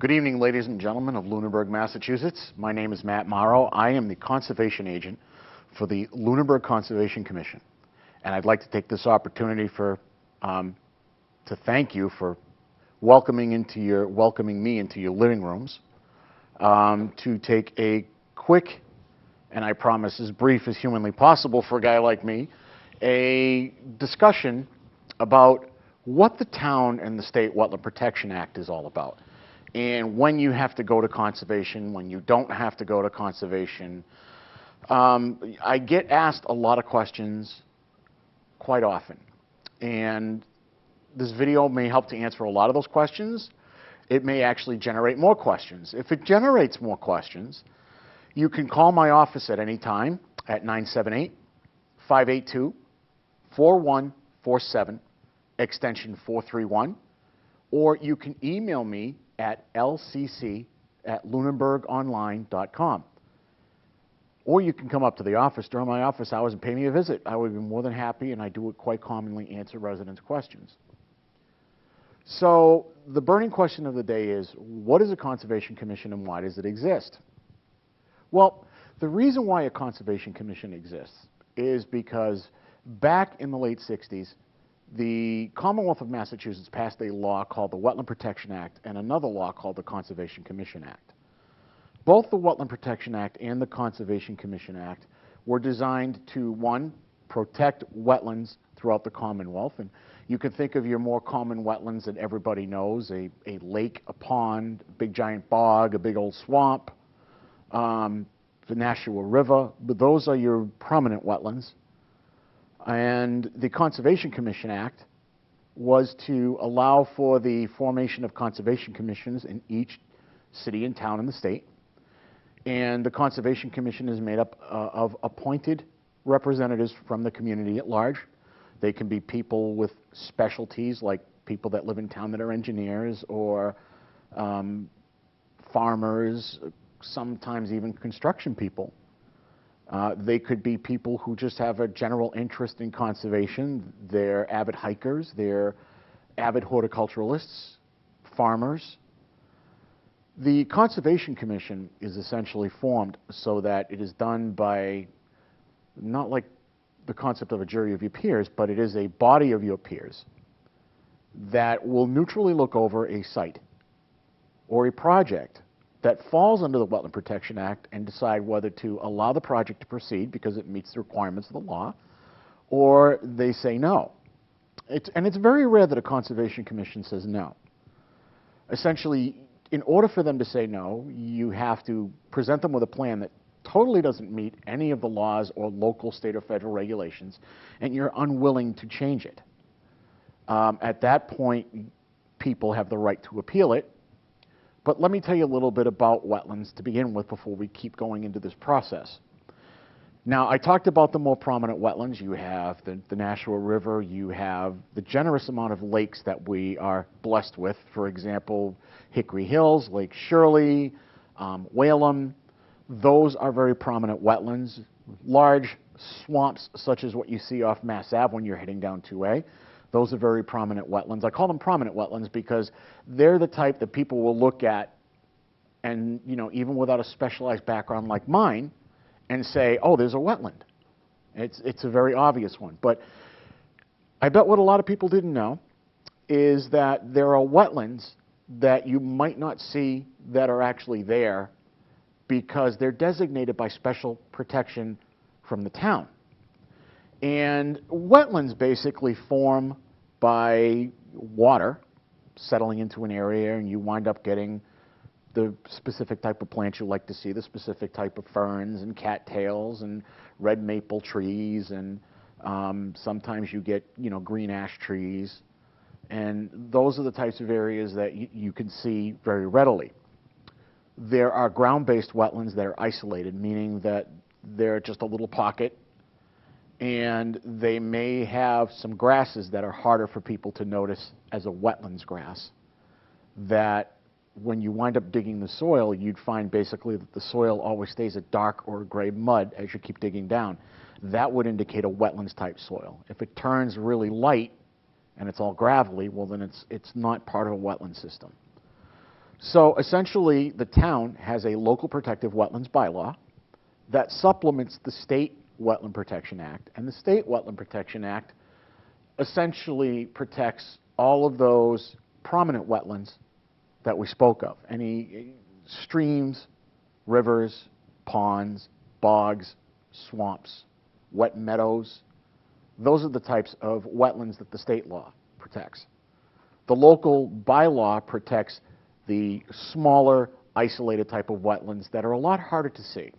Good evening, ladies and gentlemen of Lunenburg, Massachusetts. My name is Matt Morrow. I am the conservation agent for the Lunenburg Conservation Commission. And I'd like to take this opportunity to thank you for welcoming me into your living rooms, to take a quick, and I promise as brief as humanly possible for a guy like me, a discussion about what the town and the State Wetland Protection Act is all about, and when you have to go to conservation, when you don't have to go to conservation. I get asked a lot of questions quite often, and this video may help to answer a lot of those questions. It may actually generate more questions. If it generates more questions, you can call my office at any time at 978-582-4147, extension 431, or you can email me at lcc@lunenburgonline.com. Or you can come up to the office during my office hours and pay me a visit. I would be more than happy, and I do it quite commonly, answer residents' questions. So the burning question of the day is, what is a Conservation Commission and why does it exist? Well, the reason why a Conservation Commission exists is because back in the late 60s, the Commonwealth of Massachusetts passed a law called the Wetland Protection Act and another law called the Conservation Commission Act. Both the Wetland Protection Act and the Conservation Commission Act were designed to, one, protect wetlands throughout the Commonwealth. And you can think of your more common wetlands that everybody knows, a lake, a pond, a big giant bog, a big old swamp, the Nashua River, but those are your prominent wetlands. And the Conservation Commission Act was to allow for the formation of conservation commissions in each city and town in the state. And the Conservation Commission is made up of appointed representatives from the community at large. They can be people with specialties, like people that live in town that are engineers, or farmers, sometimes even construction people. They could be people who just have a general interest in conservation. They're avid hikers, they're avid horticulturalists, farmers. The Conservation Commission is essentially formed so that it is done by, not like the concept of a jury of your peers, but it is a body of your peers that will neutrally look over a site or a project that falls under the Wetland Protection Act and decide whether to allow the project to proceed because it meets the requirements of the law, or they say no. And it's very rare that a Conservation Commission says no. Essentially, in order for them to say no, you have to present them with a plan that totally doesn't meet any of the laws or local, state, or federal regulations, and you're unwilling to change it. At that point, people have the right to appeal it. But let me tell you a little bit about wetlands to begin with before we keep going into this process. Now, I talked about the more prominent wetlands. You have the Nashua River. You have the generous amount of lakes that we are blessed with. For example, Hickory Hills, Lake Shirley, Whalum. Those are very prominent wetlands. Large swamps, such as what you see off Mass Ave when you're heading down 2A. Those are very prominent wetlands. I call them prominent wetlands because they're the type that people will look at and, even without a specialized background like mine, and say, oh, there's a wetland. It's a very obvious one. But I bet what a lot of people didn't know is that there are wetlands that you might not see that are actually there because they're designated by special protection from the town. And wetlands basically form by water settling into an area, and you wind up getting the specific type of plants you like to see, the specific type of ferns and cattails and red maple trees, and sometimes you get, green ash trees. And those are the types of areas that you can see very readily. There are ground-based wetlands that are isolated, meaning that they're just a little pocket, and they may have some grasses that are harder for people to notice as a wetlands grass, that when you wind up digging the soil, you'd find basically that the soil always stays a dark or a gray mud as you keep digging down. That would indicate a wetlands type soil. If it turns really light and it's all gravelly, well then it's not part of a wetland system. So essentially, the town has a local protective wetlands bylaw that supplements the State Wetland Protection Act. And the State Wetland Protection Act essentially protects all of those prominent wetlands that we spoke of. Any streams, rivers, ponds, bogs, swamps, wet meadows. Those are the types of wetlands that the state law protects. The local bylaw protects the smaller, isolated type of wetlands that are a lot harder to see.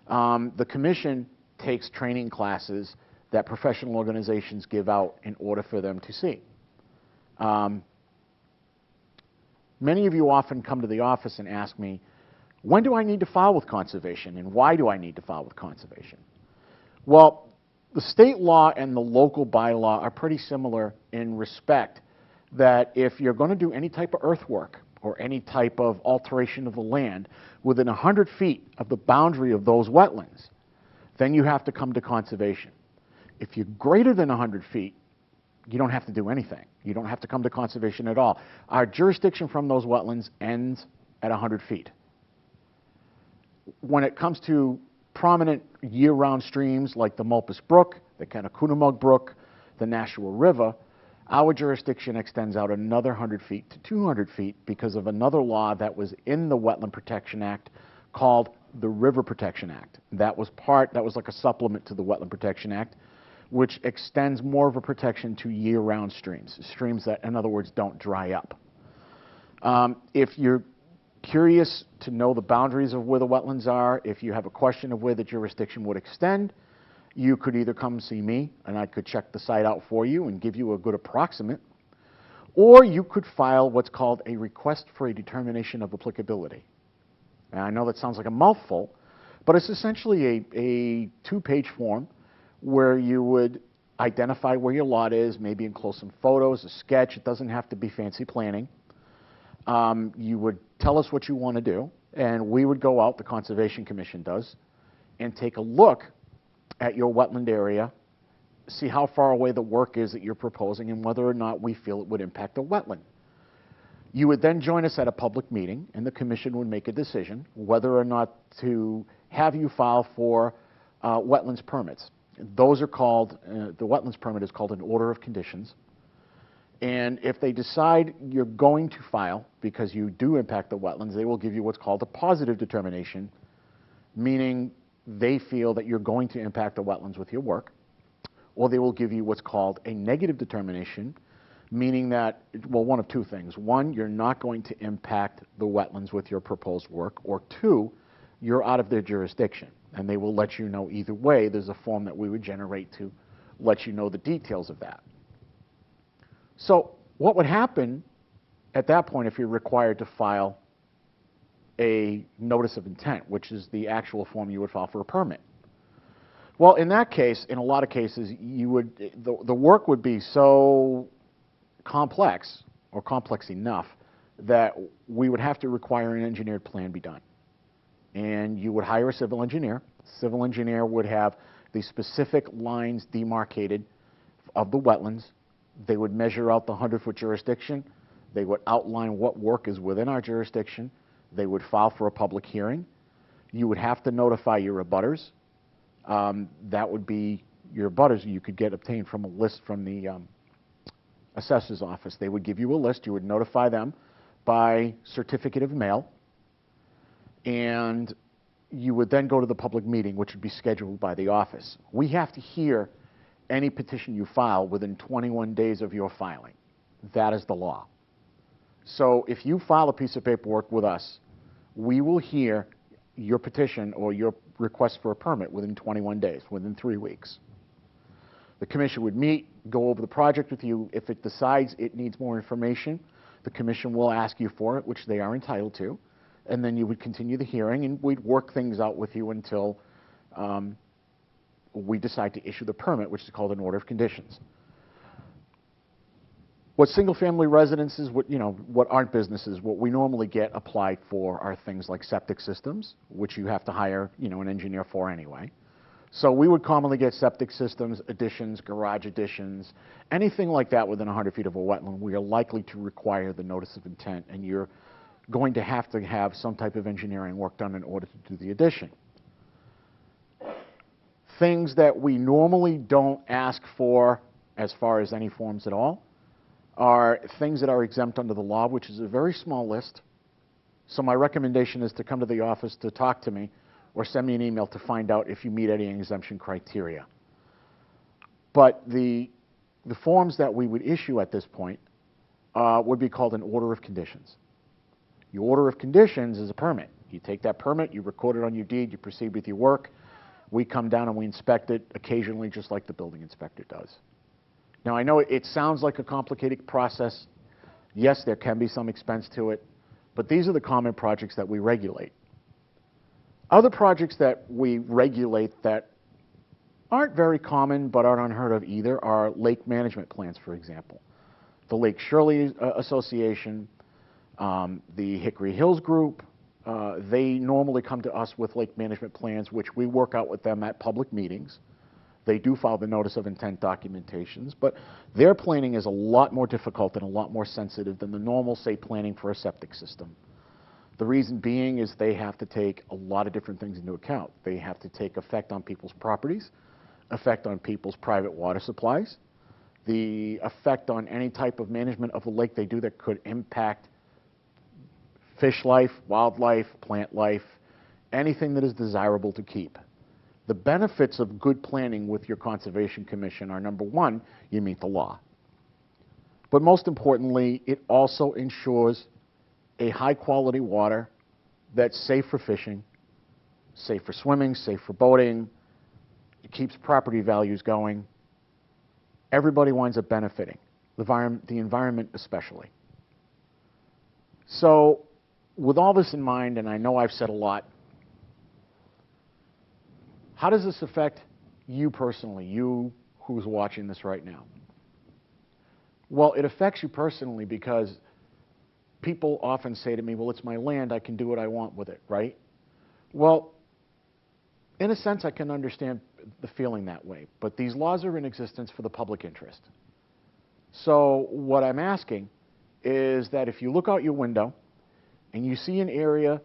The commission takes training classes that professional organizations give out in order for them to see. Many of you often come to the office and ask me, when do I need to file with conservation and why do I need to file with conservation? Well, the state law and the local bylaw are pretty similar in respect that if you're going to do any type of earthwork or any type of alteration of the land within 100 feet of the boundary of those wetlands, then you have to come to conservation. If you're greater than 100 feet, you don't have to do anything. You don't have to come to conservation at all. Our jurisdiction from those wetlands ends at 100 feet. When it comes to prominent year-round streams like the Mulpus Brook, the Kennecoonamug Brook, the Nashua River, our jurisdiction extends out another 100 feet to 200 feet because of another law that was in the Wetland Protection Act called the River Protection Act. That was like a supplement to the Wetland Protection Act, which extends more of a protection to year-round streams, streams that, in other words, don't dry up. If you're curious to know the boundaries of where the wetlands are, if you have a question of where the jurisdiction would extend, you could either come see me and I could check the site out for you and give you a good approximate, or you could file what's called a request for a determination of applicability. And I know that sounds like a mouthful, but it's essentially a two-page form where you would identify where your lot is, maybe enclose some photos, a sketch. It doesn't have to be fancy planning. You would tell us what you want to do, and we would go out, the Conservation Commission does, and take a look at your wetland area, see how far away the work is that you're proposing and whether or not we feel it would impact the wetland. You would then join us at a public meeting, and the commission would make a decision whether or not to have you file for wetlands permits. Those are called, the wetlands permit is called an order of conditions. And if they decide you're going to file because you do impact the wetlands, they will give you what's called a positive determination, meaning they feel that you're going to impact the wetlands with your work, or they will give you what's called a negative determination, meaning that, well, one of two things. One, you're not going to impact the wetlands with your proposed work, or two, you're out of their jurisdiction, and they will let you know either way. There's a form that we would generate to let you know the details of that. So what would happen at that point if you're required to file a notice of intent, which is the actual form you would file for a permit? Well, in that case, in a lot of cases, you would, the work would be so complex, or complex enough, that we would have to require an engineered plan be done. And you would hire a civil engineer. Civil engineer would have the specific lines demarcated of the wetlands. They would measure out the 100-foot jurisdiction. They would outline what work is within our jurisdiction. They would file for a public hearing. You would have to notify your abutters. That would be your abutters you could get obtained from a list from the assessor's office. They would give you a list. You would notify them by certificate of mail. And you would then go to the public meeting, which would be scheduled by the office. We have to hear any petition you file within 21 days of your filing. That is the law. So if you file a piece of paperwork with us, we will hear your petition or your request for a permit within 21 days, within 3 weeks. The commission would meet, go over the project with you. If it decides it needs more information, the commission will ask you for it, which they are entitled to, and then you would continue the hearing, and we'd work things out with you until we decide to issue the permit, which is called an order of conditions. What single-family residences, what aren't businesses, what we normally get applied for are things like septic systems, which you have to hire, an engineer for anyway. So we would commonly get septic systems, additions, garage additions, anything like that within 100 feet of a wetland. We are likely to require the notice of intent, and you're going to have some type of engineering work done in order to do the addition. Things that we normally don't ask for as far as any forms at all are things that are exempt under the law, which is a very small list. So my recommendation is to come to the office to talk to me or send me an email to find out if you meet any exemption criteria. But the forms that we would issue at this point would be called an order of conditions. Your order of conditions is a permit. You take that permit, you record it on your deed, you proceed with your work. We come down and we inspect it occasionally, just like the building inspector does. Now, I know it sounds like a complicated process. Yes, there can be some expense to it, but these are the common projects that we regulate. Other projects that we regulate that aren't very common but aren't unheard of either are lake management plans, for example. The Lake Shirley Association, the Hickory Hills Group, they normally come to us with lake management plans, which we work out with them at public meetings. They do file the notice of intent documentations, but their planning is a lot more difficult and a lot more sensitive than the normal, say, planning for a septic system. The reason being is they have to take a lot of different things into account. They have to take effect on people's properties, effect on people's private water supplies, the effect on any type of management of the lake they do that could impact fish life, wildlife, plant life, anything that is desirable to keep. The benefits of good planning with your Conservation Commission are, number one, you meet the law. But most importantly, it also ensures a high-quality water that's safe for fishing, safe for swimming, safe for boating. It keeps property values going. Everybody winds up benefiting, the environment especially. So, with all this in mind, and I know I've said a lot, how does this affect you personally, you who's watching this right now? Well, it affects you personally because people often say to me, well, it's my land, I can do what I want with it, right? Well, in a sense, I can understand the feeling that way, but these laws are in existence for the public interest. So what I'm asking is that if you look out your window and you see an area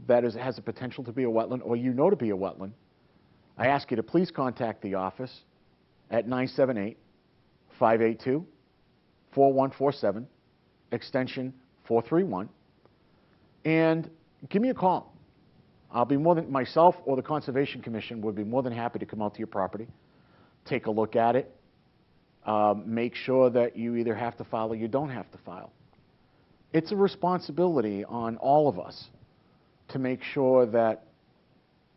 that has the potential to be a wetland, or you know to be a wetland, I ask you to please contact the office at 978-582-4147, extension 431, and give me a call. I'll be myself or the Conservation Commission would be more than happy to come out to your property, take a look at it, make sure that you either have to file or you don't have to file. It's a responsibility on all of us to make sure that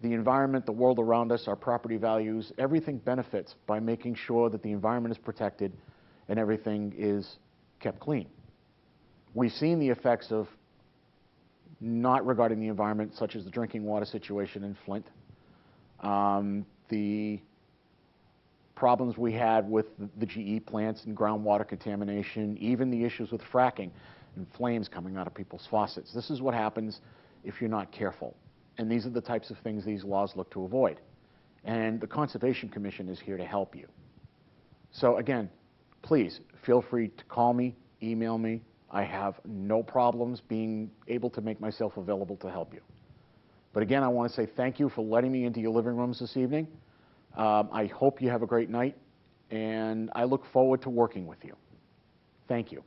the environment, the world around us, our property values, everything benefits by making sure that the environment is protected and everything is kept clean. We've seen the effects of not regarding the environment, such as the drinking water situation in Flint, the problems we had with the GE plants and groundwater contamination, even the issues with fracking and flames coming out of people's faucets. This is what happens if you're not careful. And these are the types of things these laws look to avoid. And the Conservation Commission is here to help you. So again, please feel free to call me, email me. I have no problems being able to make myself available to help you. But again, I want to say thank you for letting me into your living rooms this evening. I hope you have a great night, and I look forward to working with you. Thank you.